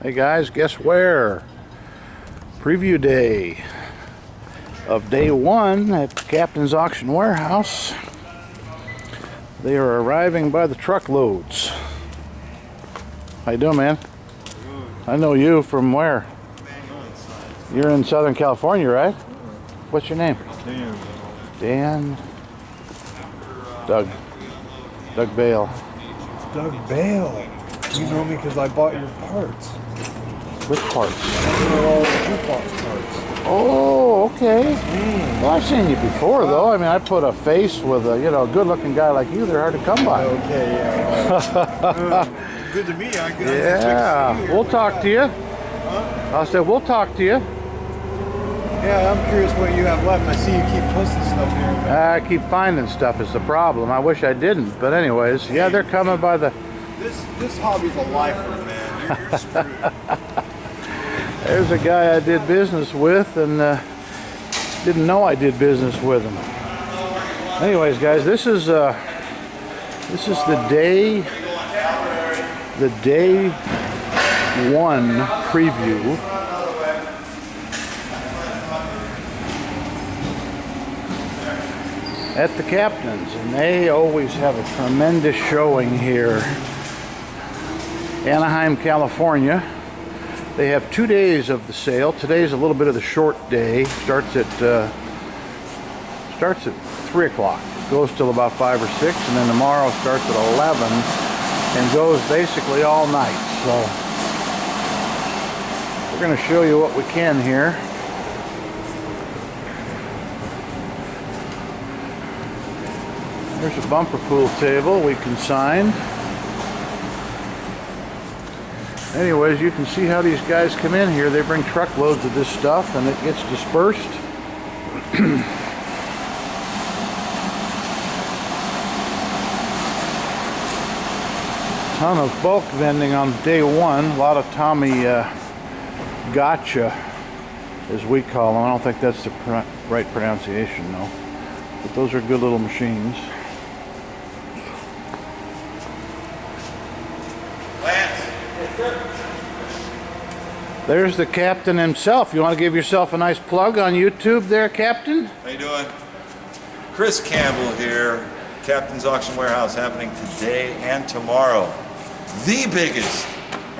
Hey guys, guess where? Preview day of day one at the Captain's Auction Warehouse. They are arriving by the truckloads. How you doing, man? Good. I know you from where? You're in Southern California, right? What's your name? Dan. Dan? Doug. Doug Bale. Doug Bale. You know me because I bought your parts. Which parts? All the jukebox parts. Oh, okay. Well, I've seen you before, though. I mean, I put a face with a, good-looking guy like you. They're hard to come by. Okay, yeah. Good to meet you. Yeah, we'll talk to you. Huh? I said, we'll talk to you. Yeah, I'm curious what you have left. I see you keep posting stuff here. I keep finding stuff is the problem. I wish I didn't, but anyways, yeah, they're coming by the... This hobby's a lifer, man. You're screwed. There's a guy I did business with and didn't know I did business with him. Anyways, guys, this is the day one preview at the Captain's, and they always have a tremendous showing here. Anaheim, California. They have 2 days of the sale. Today's a little bit of the short day. Starts at 3 o'clock. Goes till about 5 or 6, and then tomorrow starts at 11 and goes basically all night. So we're going to show you what we can here. There's a bumper pool table we consigned. Anyways, you can see how these guys come in here. They bring truckloads of this stuff and it gets dispersed. Ton of bulk vending on day one. A lot of Tommy Gotcha, as we call them. I don't think that's the right pronunciation, though. But those are good little machines. There's the Captain himself. You want to give yourself a nice plug on YouTube there, Captain? How you doing? Chris Campbell here. Captain's Auction Warehouse happening today and tomorrow. The biggest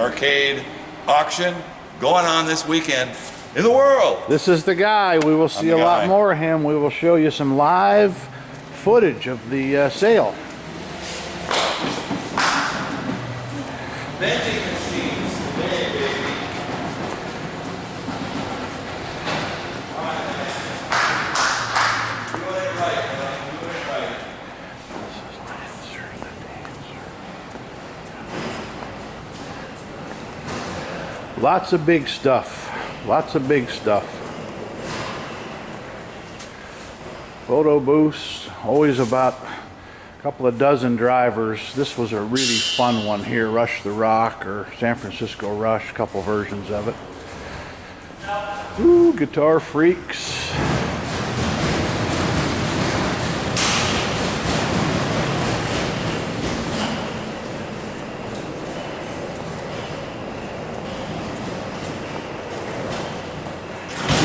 arcade auction going on this weekend in the world. This is the guy. We will see a lot more of him. We will show you some live footage of the sale. Vending machines today, baby. Lots of big stuff. Lots of big stuff. Photo booths, always about a couple of dozen drivers. This was a really fun one here, Rush the Rock or San Francisco Rush, a couple versions of it. Ooh, Guitar Freaks.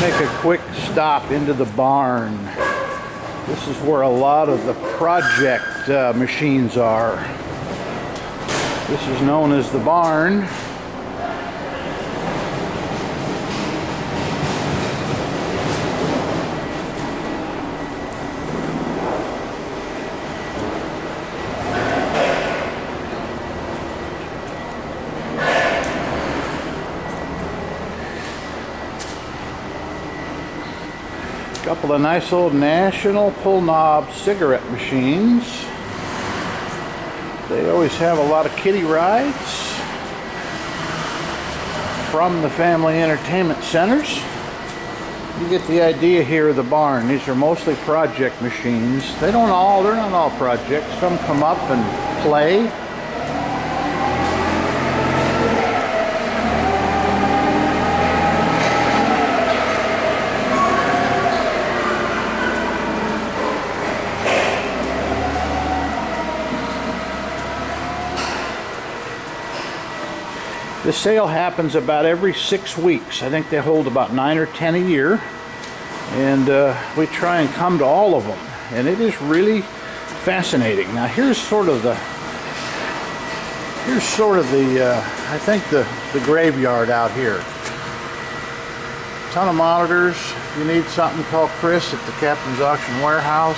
Make a quick stop into the barn. This is where a lot of the project machines are. This is known as the barn. Couple of nice old National pull knob cigarette machines. They always have a lot of kiddie rides from the family entertainment centers. You get the idea here of the barn. These are mostly project machines. They're not all projects. Some come up and play. the sale happens about every 6 weeks. I think they hold about 9 or 10 a year, and we try and come to all of them, and it is really fascinating. Now here's sort of the I think the graveyard out here. Ton of monitors. If you need something, call Chris at the Captain's Auction Warehouse.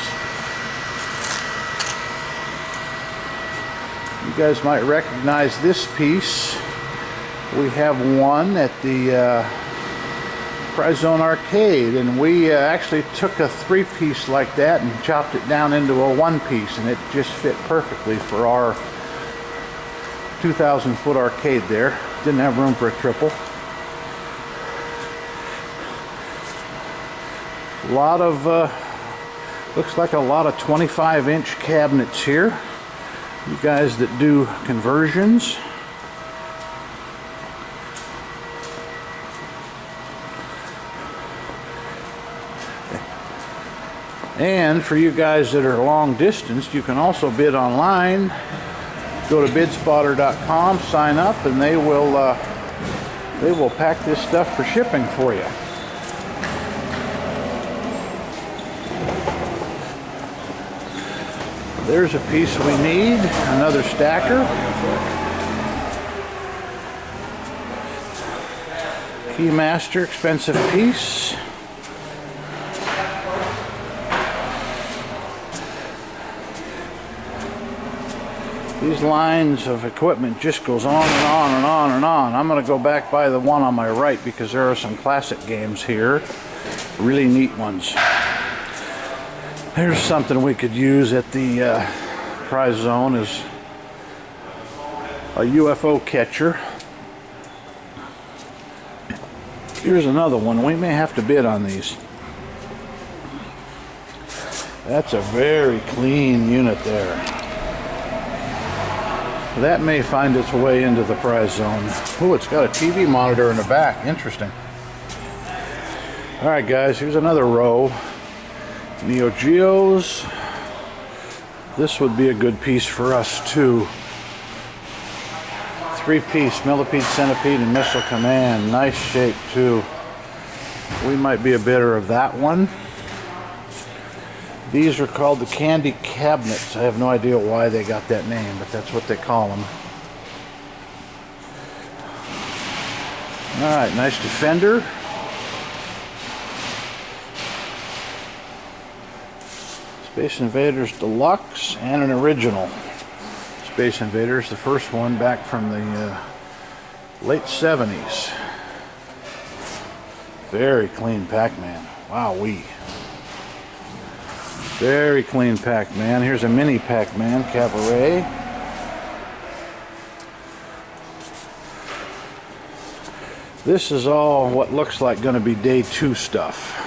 You guys might recognize this piece. We have one at the Prize Zone Arcade, and we actually took a 3-piece like that and chopped it down into a 1-piece, and it just fit perfectly for our 2,000-foot arcade there. Didn't have room for a triple. A lot of, looks like a lot of 25-inch cabinets here. You guys that do conversions. And for you guys that are long distance, you can also bid online. Go to bidspotter.com, sign up, and they will pack this stuff for shipping for you. There's a piece we need, another stacker. Keymaster, expensive piece. These lines of equipment just goes on and on and on and on. I'm going to go back by the one on my right because there are some classic games here. Really neat ones. Here's something we could use at the Prize Zone is a UFO catcher. Here's another one. We may have to bid on these. That's a very clean unit there. That may find its way into the Prize Zone. Oh, it's got a TV monitor in the back. Interesting. Alright guys, here's another row. Neo Geos. This would be a good piece for us too. 3-piece Millipede, Centipede, and Missile Command. Nice shape too. We might be a bidder of that one. These are called the Candy Cabinets. I have no idea why they got that name, but that's what they call them. Alright, nice Defender. Space Invaders Deluxe and an original Space Invaders, the first one back from the late 70s. Very clean Pac-Man. Wowee. Very clean Pac-Man. Here's a mini Pac-Man Cabaret. This is all what looks like going to be day 2 stuff.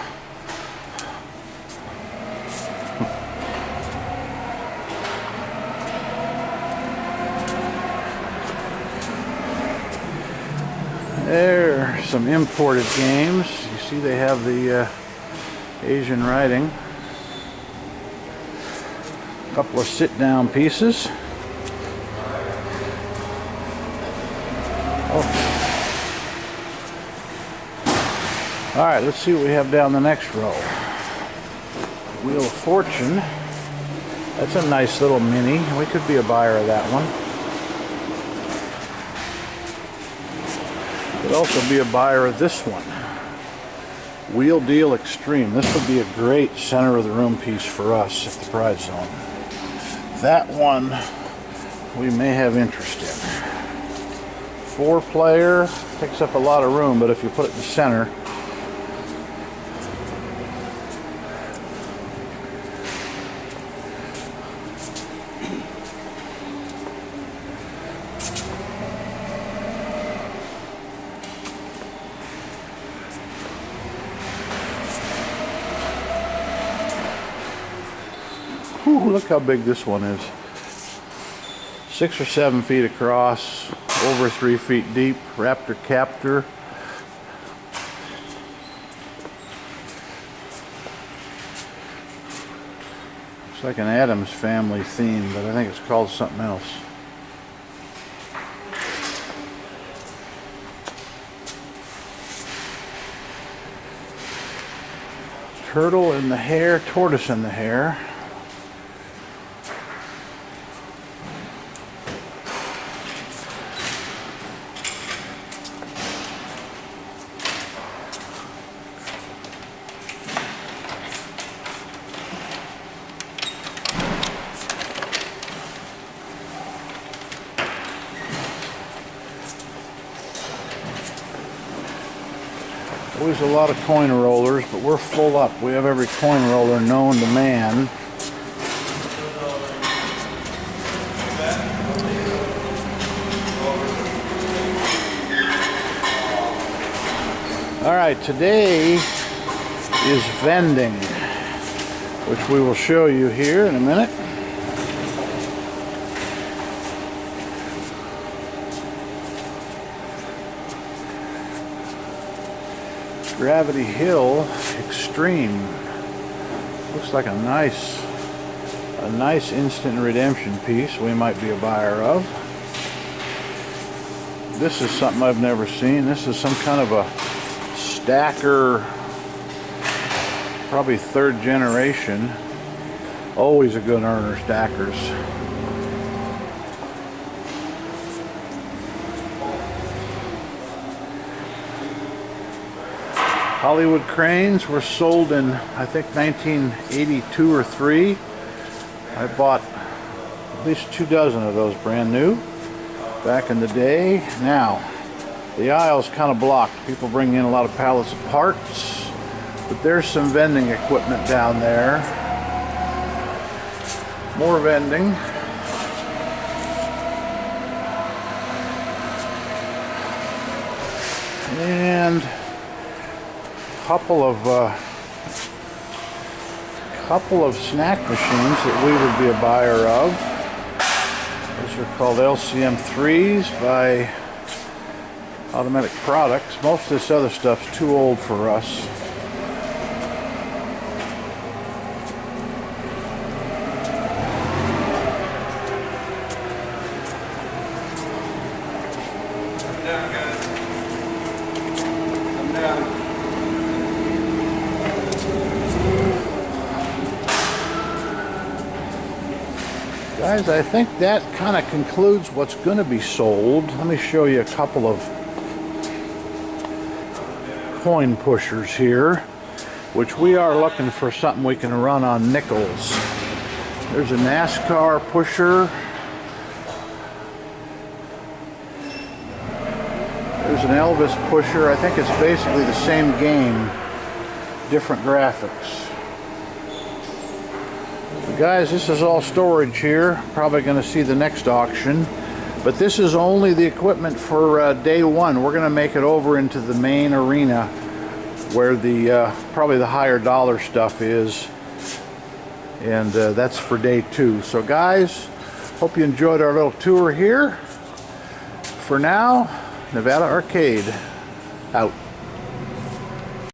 There are some imported games. You see they have the Asian writing. A couple of sit-down pieces. Oh. Alright, let's see what we have down the next row. Wheel of Fortune. That's a nice little mini. We could be a buyer of that one. Could also be a buyer of this one. Wheel Deal Extreme. This would be a great center of the room piece for us at the Prize Zone. That one we may have interest in. 4-player, takes up a lot of room, but if you put it in the center, ooh, look how big this one is. 6 or 7 feet across, over 3 feet deep. Raptor Captor. Looks like an Addams Family theme, but I think it's called something else. Turtle in the hair, tortoise in the hair. Always a lot of coin rollers, but we're full up. We have every coin roller known to man. All right, today is vending, which we will show you here in a minute. Gravity Hill Extreme. Looks like a nice instant redemption piece we might be a buyer of. This is something I've never seen. This is some kind of a stacker, probably third generation. Always a good earner, stackers. Hollywood cranes were sold in, I think, 1982 or 3. I bought at least 2 dozen of those brand new back in the day. Now, the aisle's kind of blocked. People bring in a lot of pallets of parts, but there's some vending equipment down there. More vending. And couple of snack machines that we would be a buyer of. Those are called LCM3s by Automatic Products. Most of this other stuff's too old for us. Come down, guys. Come down. Guys, I think that kind of concludes what's going to be sold. Let me show you a couple of coin pushers here, which we are looking for something we can run on nickels. There's a NASCAR pusher. There's an Elvis pusher. I think it's basically the same game, different graphics. Guys, this is all storage here. Probably going to see the next auction, but this is only the equipment for day one. We're going to make it over into the main arena where the probably the higher dollar stuff is, and that's for day 2. So guys, hope you enjoyed our little tour here. For now, Nevada Arcade out.